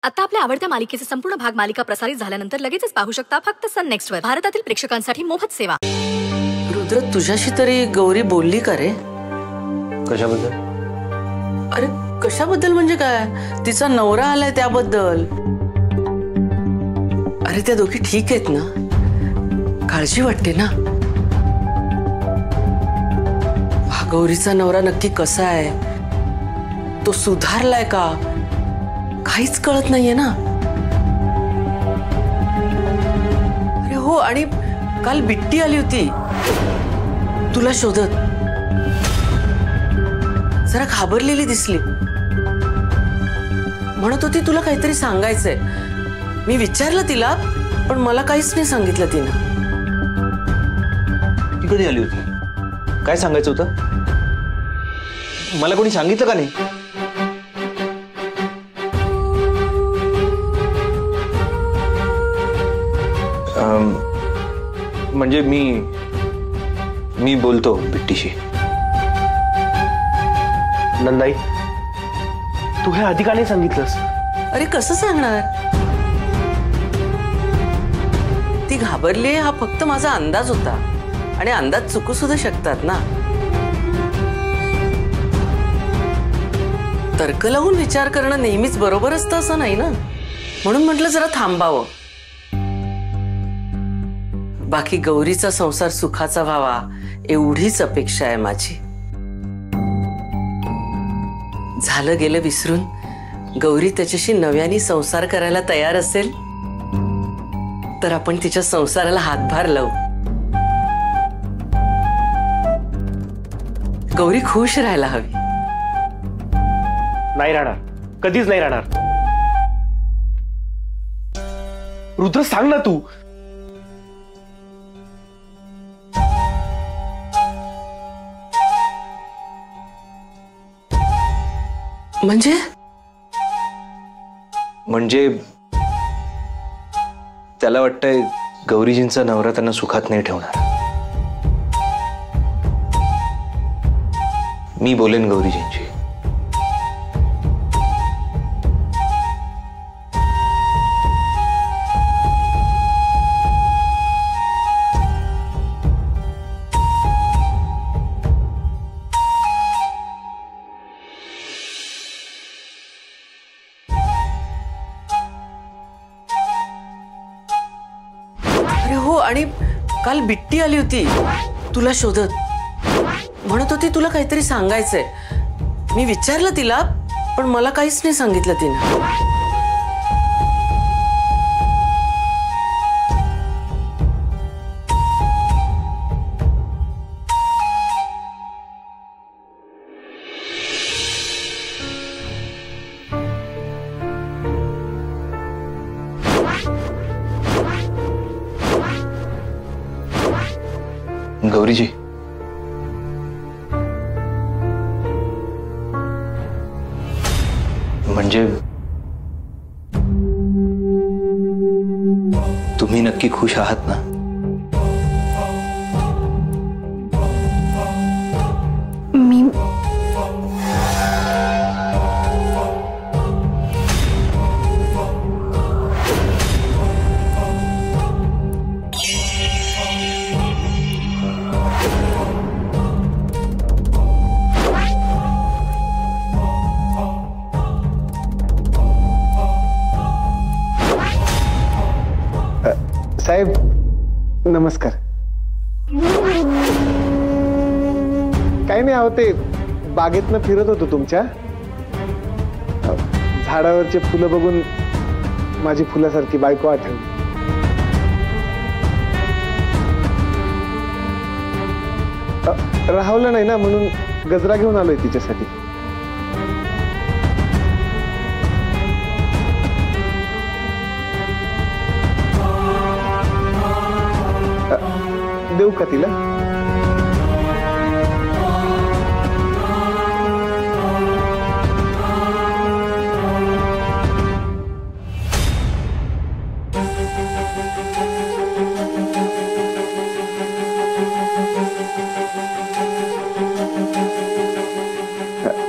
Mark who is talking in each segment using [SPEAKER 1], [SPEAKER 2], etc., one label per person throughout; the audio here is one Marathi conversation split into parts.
[SPEAKER 1] आता आपल्या आवडत्या मालिकेचे संपूर्ण भाग मालिका प्रसारित झाल्यानंतर लगेचच पाहू शकता फक्त सन नेक्स्ट वर। भारतातील प्रेक्षकांसाठी मोफत सेवा।
[SPEAKER 2] रुद्र, तुझ्याशी तरी गौरी बोलली का रे?
[SPEAKER 3] कशाबद्दल?
[SPEAKER 2] अरे कशाबद्दल म्हणजे काय? तिचा नवरा आलाय त्याबद्दल। अरे त्या दोघी ठीक आहेत ना? काळजी वाटते ना? हा गौरीचा नवरा नक्की कसा आहे? तो सुधारलाय का? काहीच कळत नाहीये ना। अरे हो, आणि काल बिट्टी आली होती तुला शोधत। जरा घाबरलेली दिसली, म्हणत होती तुला काहीतरी सांगायचंय। मी विचारलं तिला, पण मला काहीच नाही सांगितलं तिनं।
[SPEAKER 3] ती कधी आली होती? काय सांगायचं होतं? मला कोणी सांगितलं का नाही? म्हणजे मी बोलतो बिट्टीशी।
[SPEAKER 4] नंदाई, तू हे आधी का नाही सांगितलंस?
[SPEAKER 2] अरे कसं सांगणार? ती घाबरली हा फक्त माझा अंदाज होता, आणि अंदाज चुकू सुद्धा शकतात ना। तर्क लावून विचार करणं नेहमीच बरोबर असतं असं नाही ना, म्हणून म्हटलं जरा थांबावं। बाकी गौरीचा संसार सुखाचा व्हावा एवढीच अपेक्षा आहे माझी। झालं गेलं विसरून गौरी त्याच्याशी नव्याने संसार करायला तयार असेल तर आपण तिच्या संसाराला हातभार लावू। गौरी खुश राहायला हवी।
[SPEAKER 4] नाही राहणार, कधीच नाही राहणार। रुद्र सांग ना तू।
[SPEAKER 3] म्हणजे त्याला वाटतंय गौरीजींचा नवरा त्यांना सुखात नाही ठेवणार। मी बोलेन गौरीजींची।
[SPEAKER 2] हो, आणि काल बिट्टी आली होती तुला शोधत, म्हणत होती तुला काहीतरी सांगायचंय। मी विचारलं तिला, पण मला काहीच नाही सांगितलं तिनं।
[SPEAKER 3] गौरीजी, म्हणजे तुम्ही नक्की खुश आहात ना?
[SPEAKER 4] साहेब नमस्कार। काही नाही, आहो ते बागेतनं फिरत होतो तुमच्या। झाडावरचे फुलं बघून माझी फुलासारखी बायको आठवली। राहवलं नाही ना, म्हणून गजरा घेऊन आलोय तिच्यासाठी। देऊ का तिला?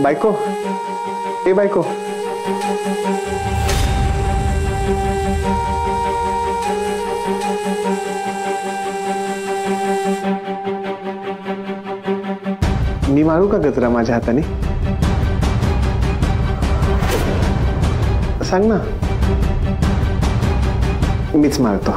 [SPEAKER 4] बायको, ए बायको, मी मारू का कचरा माझ्या हाताने? सांग ना. मीच मारतो.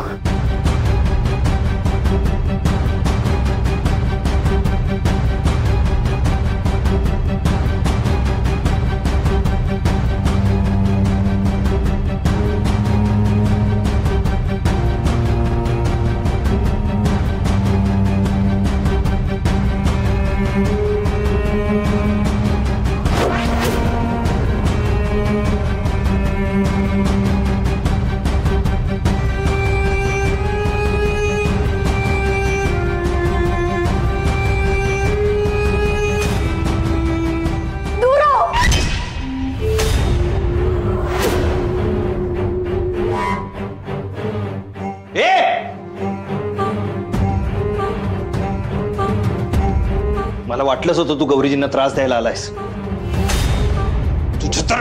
[SPEAKER 3] मला वाटलंच होतं तू गौरीजींना त्रास द्यायला आलायस. तुझं तर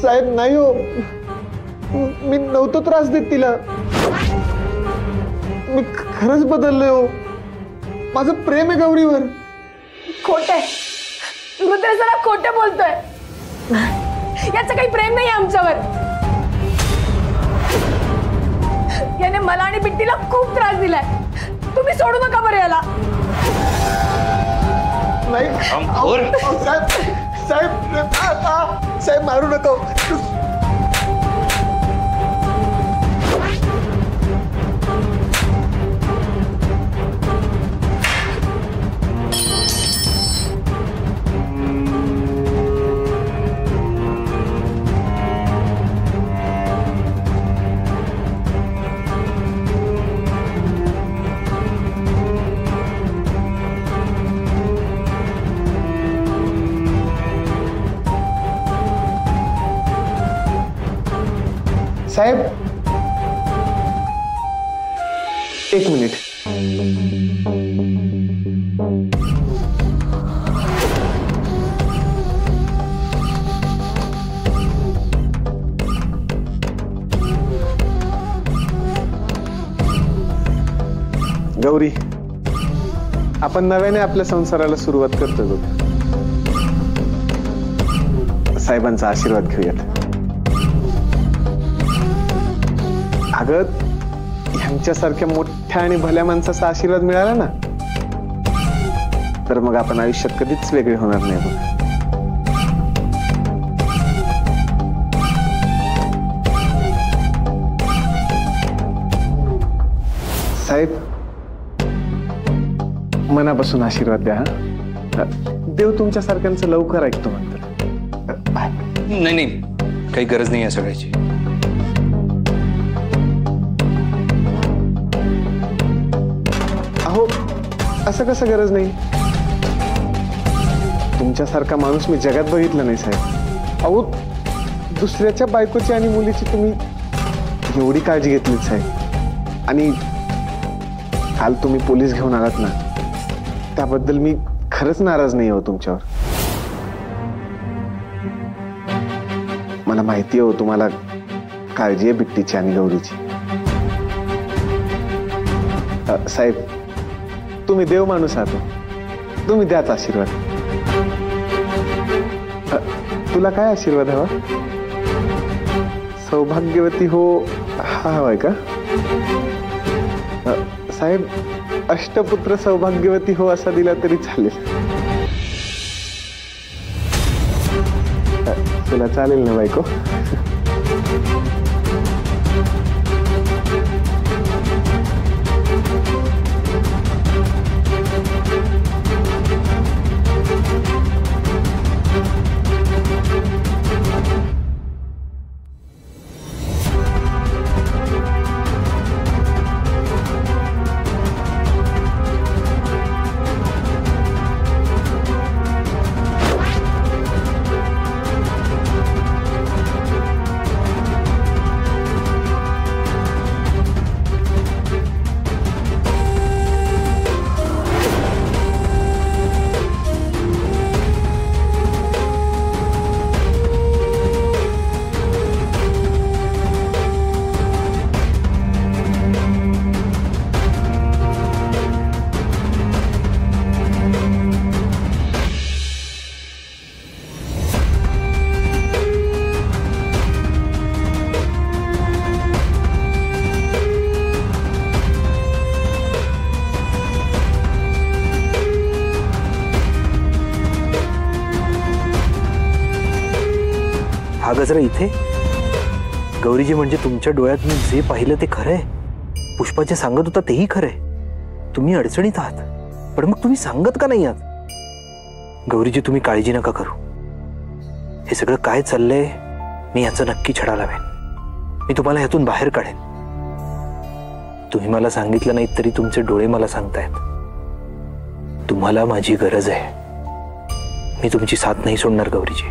[SPEAKER 4] साहेब नाही हो, मी नव्हतो त्रास देत तिला. मी खरंच बदललोय हो. माझं प्रेम आहे गौरीवर.
[SPEAKER 5] खोटे रुद्र जरा खोटे बोलतोय. याचं काही प्रेम नाही आमच्यावर. याने मला आणि बिट्टीला खूप त्रास दिलाय. तुम्ही सोडू नका बरं याला.
[SPEAKER 4] नाही साहेब, साहेब साहेब मारू नका. साहेब एक मिनिट. गौरी, आपण नव्याने आपल्या संसाराला सुरुवात करतोय बघ. साहेबांचा आशीर्वाद घेऊयात. अगं, ह्यांच्यासारख्या मोठ्या आणि भल्या माणसाचा आशीर्वाद मिळाला ना, तर मग आपण आयुष्यात कधीच वेगळे होणार नाही बघ. साहेब, मनापासून आशीर्वाद द्या. हा, देव तुमच्या सारख्यांचं लवकर ऐकतो म्हणतात.
[SPEAKER 3] नाही नाही, काही गरज नाही आहे सगळ्याची.
[SPEAKER 4] अहो, असं कसं गरज नाही? तुमच्यासारखा माणूस मी जगात बघितला नाही साहेब. अहो, दुसऱ्याच्या बायकोची आणि मुलीची तुम्ही एवढी काळजी घेतलीच साहेब. आणि काल तुम्ही पोलीस घेऊन आलात ना, त्याबद्दल मी खरंच नाराज नाही हो तुमच्यावर. मला माहिती हो तुम्हाला काळजी आहे बिट्टीची आणि गौरीची. साहेब, तुम्ही देव माणूस आहात. तुम्ही द्याच आशीर्वाद. तुला काय आशीर्वाद हवा? सौभाग्यवती हो हा हवाय का? साहेब, अष्टपुत्र सौभाग्यवती हो असा दिला तरी चालेल. तुला चालेल ना बायको?
[SPEAKER 3] गजरा इथे? गौरीजी, म्हणजे तुमच्या डोळ्यात मी जे पाहिलं ते खरंय? पुष्पाचे सांगत होता तेही खरंय? तुम्ही अडचणीत आहात, पण मग तुम्ही सांगत का नाही आहात? गौरीजी, तुम्ही काळजी नका करू. हे सगळं काय चाललंय मी याचा नक्की छडा लावेन. मी तुम्हाला ह्यातून बाहेर काढेन. तुम्ही मला सांगितलं नाही तरी तुमचे डोळे मला सांगतायत. तुम्हाला माझी गरज आहे. मी तुमची साथ नाही सोडणार गौरीजी.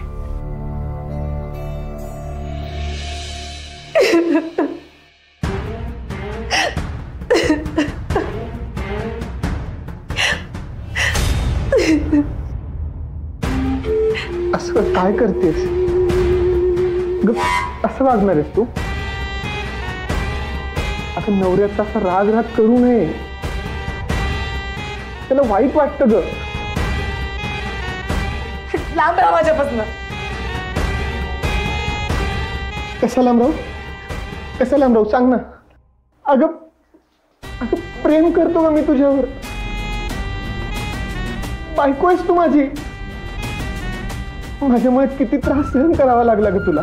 [SPEAKER 4] असं काय करतेस? असं वागणार आहेस तू? असं नवऱ्याचा असा राग करू नये. त्याला वाईट वाटतं ग.
[SPEAKER 5] लांब राहा माझ्यापासून.
[SPEAKER 4] कसा लांब राहू? कसा लांब राहू सांग ना. अगं प्रेम करतो का मी तुझ्यावर? बायको आहेस तू माझी. माझ्यामुळे किती त्रास सहन करावा लागला ग तुला.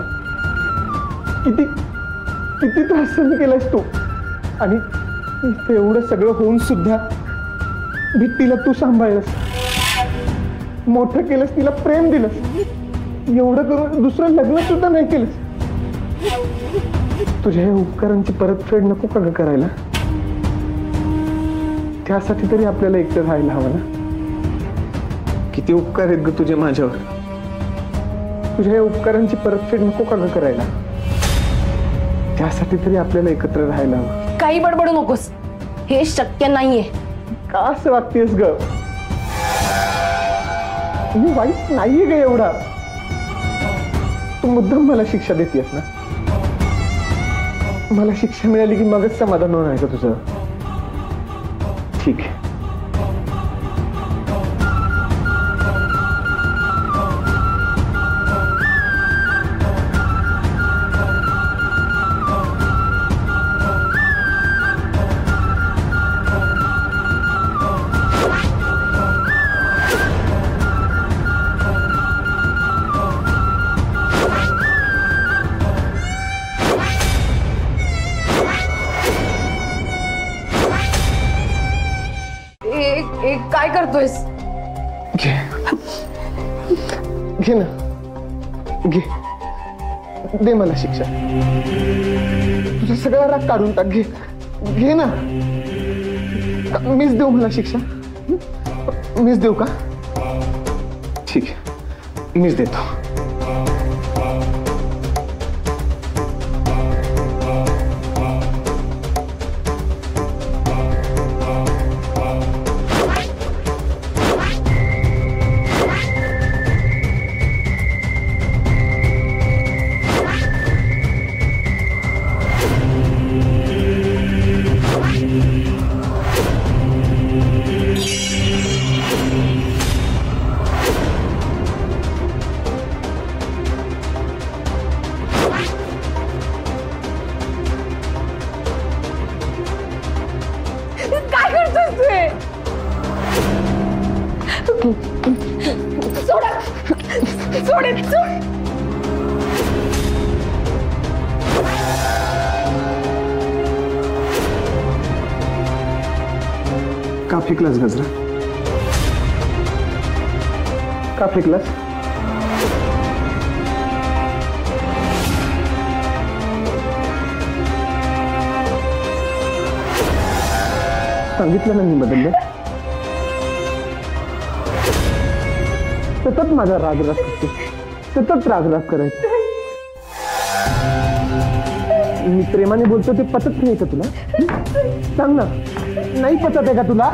[SPEAKER 4] किती किती त्रास सहन केलास तू. आणि एवढं सगळं होऊन सुद्धा भिट्टीला तू सांभाळलंस, मोठं केलंस, तिला प्रेम दिलंस. एवढं करून दुसरं लग्न सुद्धा नाही केलंस. तुझ्या या उपकारांची परतफेड नको का ग करायला? त्यासाठी तरी आपल्याला एकटं राहायला हवं ना. किती उपकार आहेत ग तुझे माझ्यावर. तुझ्या या उपकारांची परतफेड नको का ग करायला? त्यासाठी तरी आपल्याला एकत्र राहायला हवं.
[SPEAKER 5] काही बडबडू नकोस. हे शक्य नाहीये.
[SPEAKER 4] का असं वागतेस ग? मी वाईट नाहीये ग एवढा. तू मुद्दाम मला शिक्षा देतेस ना. मला शिक्षा मिळाली की मगच समाधान होणार आहे का तुझं? ठीक आहे.
[SPEAKER 5] काय करतोयस?
[SPEAKER 4] घे घे ना. घे. दे मला शिक्षा. तुझा सगळा राग काढून टाक. घे घे ना. मीच देऊ मला शिक्षा? मीच देऊ का? ठीक आहे, मीच देतो.
[SPEAKER 5] काय करतोय तू? सोडा. सोड.
[SPEAKER 4] का फेकलास गजरा? का फेकलास? सांगितलं ना मी बदलले. सतत माझा राग करते. सतत राग करायचं. मी प्रेमाने बोलतो ते पचत नाही का तुला? सांग ना. नाही पचत आहे का तुला?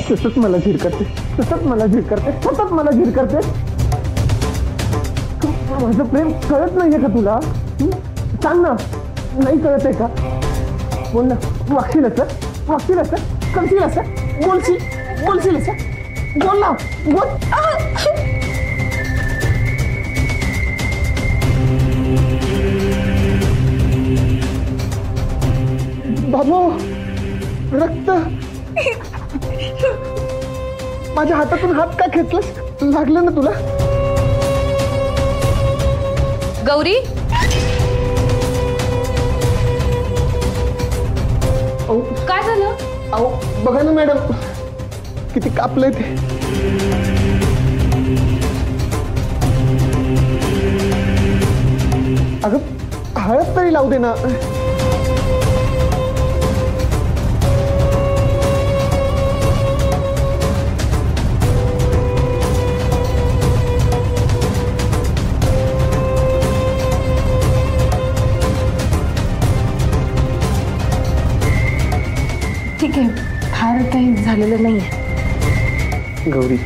[SPEAKER 4] सतत मला झीर करते. सतत मला झीर करते. सतत मला झीर करते. माझं प्रेम कळत नाहीये का तुला? सांग ना. नाही कळत आहे का? बोल ना. वागशील असं? वागशील असं? करशील असं? बोलशील असं? बोल ना. बोल. बाबू, रक्त. माझ्या हातातून हात का घेतलास? लागलं ना तुला?
[SPEAKER 5] गौरी काय झालं?
[SPEAKER 4] अहो बघा ना मॅडम, किती कापलंय ते. अगं हळद तरी लावू दे ना.
[SPEAKER 5] ठीक आहे, फार काही झालेलं नाहीये.
[SPEAKER 4] गौरी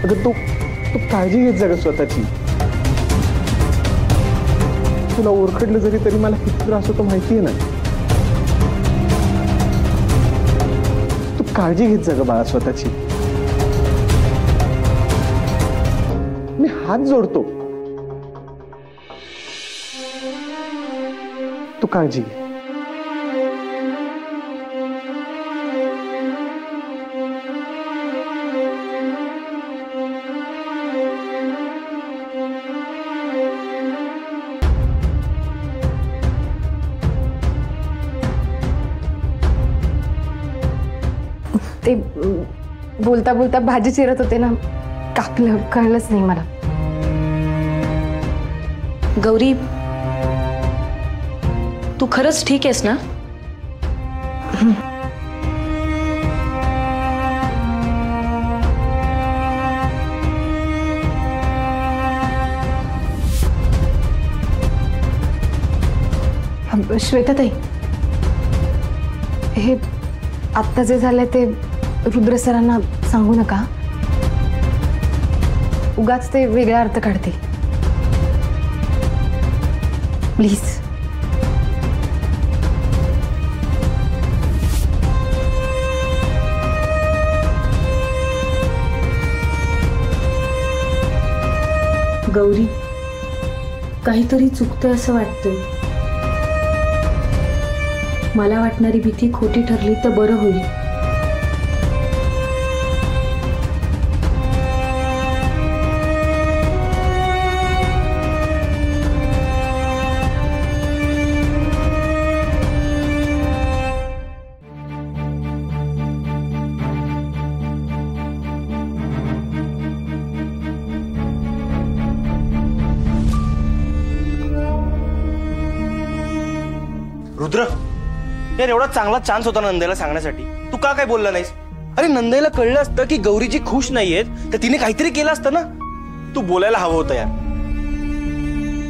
[SPEAKER 4] अगं तू तू काळजी घेत जा ग स्वतःची. तुला ओरखडलं जरी तरी मला किती त्रास होतो माहिती आहे ना. तू काळजी घेत जा ग बाळा स्वतःची. मी हात जोडतो, तू काळजी घे.
[SPEAKER 5] ते बोलता बोलता भाजी चिरत होते ना, कापलं, कळलंच नाही मला.
[SPEAKER 1] गौरी, तू खरंच ठीक आहेस ना?
[SPEAKER 5] श्वेताताई, हे आत्ता जे झालंय ते रुद्र सरांना सांगू नका. उगाच ते वेगळा अर्थ काढते, प्लीज.
[SPEAKER 6] गौरी, काहीतरी चुकतंय असं वाटतंय. मला वाटणारी भीती खोटी ठरली तर बरं होईल.
[SPEAKER 7] रुद्र, यार एवढा चांगला चान्स होता नंदेला सांगण्यासाठी, तू का काय बोलला नाहीस? अरे नंदेला कळलं असतं की गौरीजी खुश नाहीयेत तर तिने काहीतरी केलं असतं ना. तू बोलायला हवं होतं यार.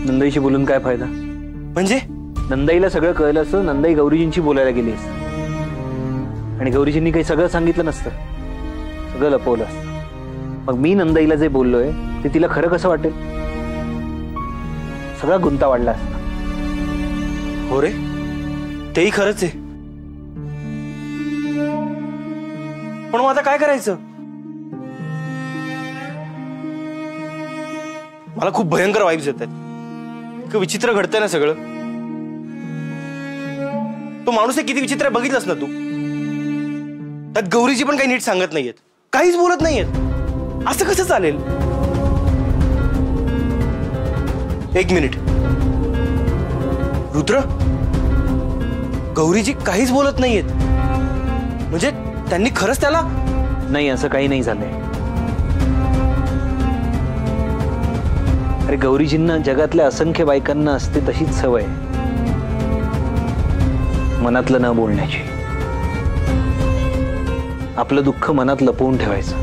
[SPEAKER 3] नंदाईशी बोलून काय फायदा?
[SPEAKER 7] म्हणजे
[SPEAKER 3] नंदाईला सगळं कळलं असतं, नंदाई गौरीजींशी बोलायला गेली असती आणि गौरीजींनी काही सगळं सांगितलं नसतं, सगळं लपवलं असतं. मग मी नंदाईला जे बोललोय ते तिला खरं कसं वाटेल? सगळा गुंता वाढला असता.
[SPEAKER 7] हो रे, तेही खरंच आहे. पण मग आता काय करायचं? मला खूप भयंकर वाईब्स येत आहेत. इतकं विचित्र घडतंय ना सगळं. तो माणूस किती विचित्र आहे बघितलंस ना तू. त्यात गौरीजी पण काही नीट सांगत नाहीयेत, काहीच बोलत नाहीयेत. असं कसं चालेल? एक मिनिट रुद्र, गौरीजी काहीच बोलत नाहीयेत म्हणजे त्यांनी खरंच त्याला?
[SPEAKER 3] नाही, असं काही नाही झालंय. अरे गौरीजींना जगातल्या असंख्य बायकांना असते तशीच सवय, मनातलं न बोलण्याची. आपलं दुःख मनात लपवून ठेवायचं,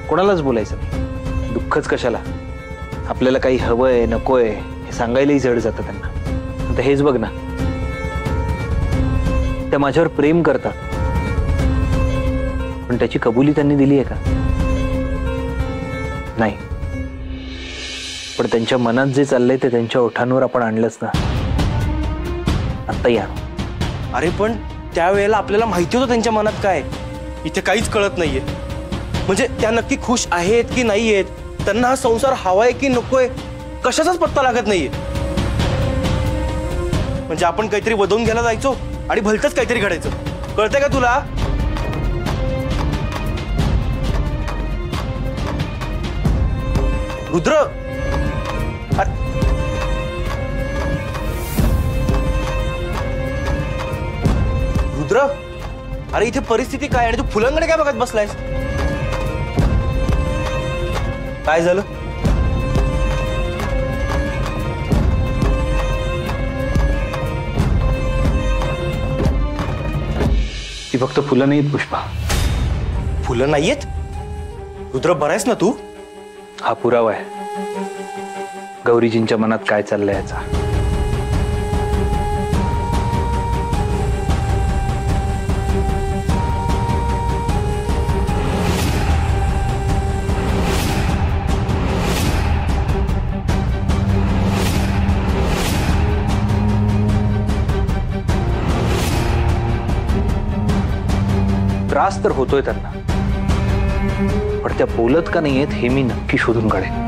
[SPEAKER 3] कोणालाच बोलायचं नाही. दुःखच कशाला, आपल्याला काही हवंय नकोय हे सांगायलाही जड जातं त्यांना. आता हेच बघ ना, त्या माझ्यावर प्रेम करतात पण त्याची कबुली त्यांनी दिली आहे का? नाही. पण त्यांच्या मनात जे चाललंय ते त्यांच्या ओठांवर आपण आणलंच ना. आत्ताही आणू.
[SPEAKER 7] अरे पण त्यावेळेला आपल्याला माहिती होतं त्यांच्या मनात काय. इथे काहीच कळत नाहीये. म्हणजे त्या नक्की खुश आहेत की नाहीयेत, त्यांना हा संसार हवाय की नकोय, कशाचाच पत्ता लागत नाहीये. म्हणजे आपण काहीतरी वधवून घ्यायला जायचो आणि भलतंच काहीतरी घडायचं. कळतंय का तुला? रुद्र रुद्र, अरे इथे परिस्थिती काय आणि तू फुलांकडे काय बघत बसलायस? काय झालं?
[SPEAKER 3] ती फक्त फुलं नाहीत पुष्पा.
[SPEAKER 7] फुलं नाहीयेत? रुद्र बरायस ना तू?
[SPEAKER 3] हा पुरावा आहे गौरीजींच्या मनात काय चाललंय याचा. त्रास तर होतोय त्यांना, पण त्या बोलत का नाहीयेत हे मी नक्की शोधून काढेन.